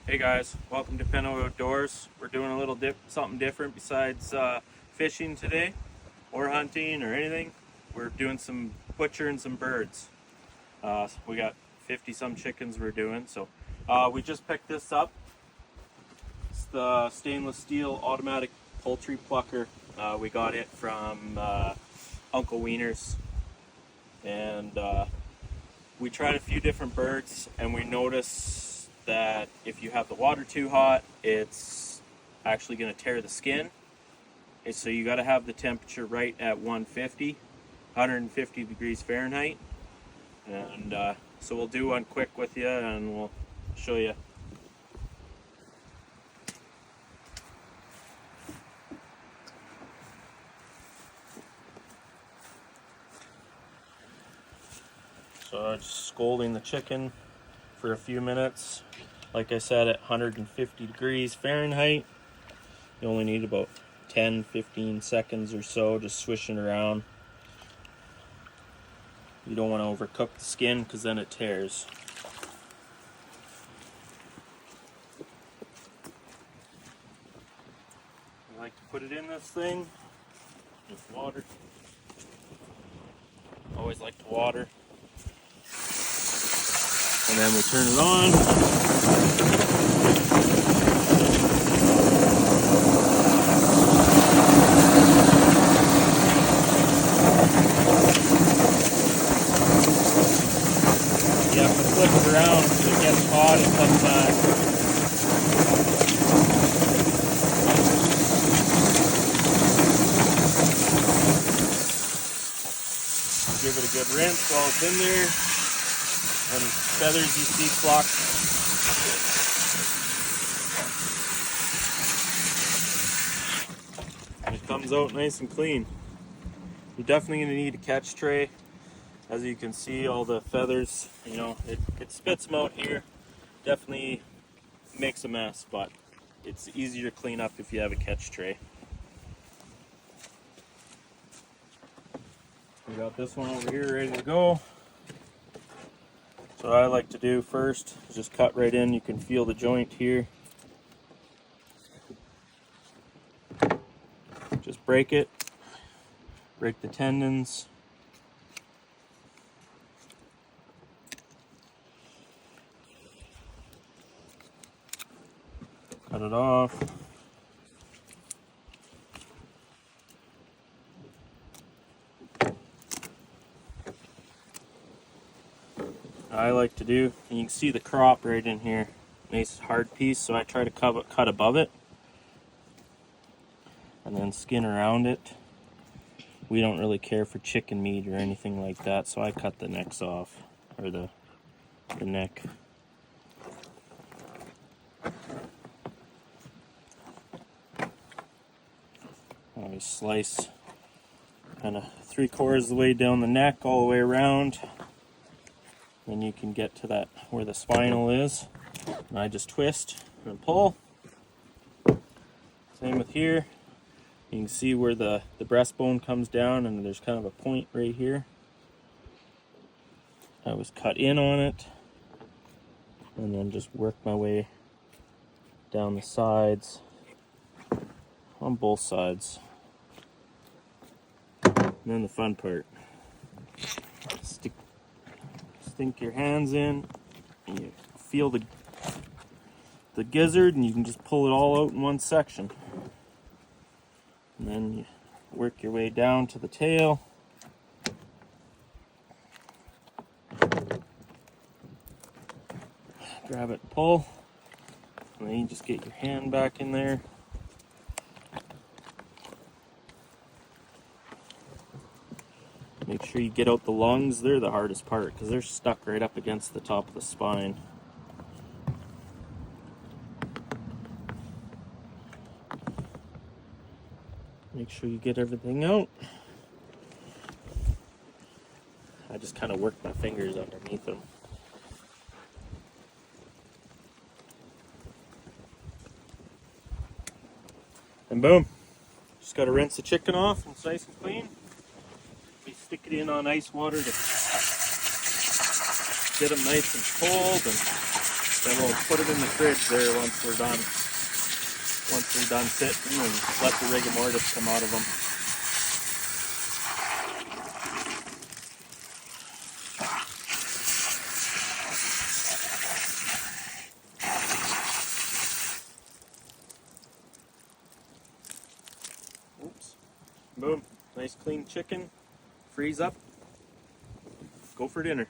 Hey guys, welcome to Penno Outdoors. We're doing a little something different besides fishing today, or hunting, or anything. We're doing some butchering some birds. We got 50 some chickens we're doing. So we just picked this up. It's the stainless steel automatic poultry plucker. We got it from Uncle Wieners, and we tried a few different birds, and we noticed that if you have the water too hot, it's actually going to tear the skin. And so you got to have the temperature right at 150 degrees Fahrenheit. And so we'll do one quick with you, and we'll show you. So just scalding the chicken for a few minutes. Like I said, at 150 degrees Fahrenheit. You only need about 10-15 seconds or so, just swishing around. You don't want to overcook the skin because then it tears. I like to put it in this thing with water. Always like to water. And then we turn it on. You have to flip it around so it gets hot at some time. Give it a good rinse while it's in there. And feathers you see flock. And it comes out nice and clean. You're definitely going to need a catch tray. As you can see, all the feathers, it spits them out here. Definitely makes a mess, but it's easier to clean up if you have a catch tray. We got this one over here ready to go. So what I like to do first is just cut right in. You can feel the joint here. Just break it. Break the tendons. Cut it off. I like to do, and you can see the crop right in here, nice hard piece, so I try to cut above it and then skin around it. We don't really care for chicken meat or anything like that, so I cut the necks off, or the neck. I slice kind of 3/4 of the way down the neck, all the way around. Then you can get to that where the spinal is. And I just twist and pull. Same with here. You can see where the breastbone comes down, and there's kind of a point right here. I was cut in on it, and then just work my way down the sides on both sides. And then the fun part. Sink your hands in, and you feel the gizzard, and you can just pull it all out in one section. And then you work your way down to the tail. Grab it and pull. And then you just get your hand back in there. Make sure you get out the lungs. They're the hardest part because they're stuck right up against the top of the spine. Make sure you get everything out. I just kind of work my fingers underneath them. And boom. Just got to rinse the chicken off and it's nice and clean. We stick it in on ice water to get them nice and cold and Then we'll put them in the fridge there once we're done. Once they're done sitting, and let the rigor mortis come out of them. Oops. Boom. Nice clean chicken. Freeze up. Go for dinner.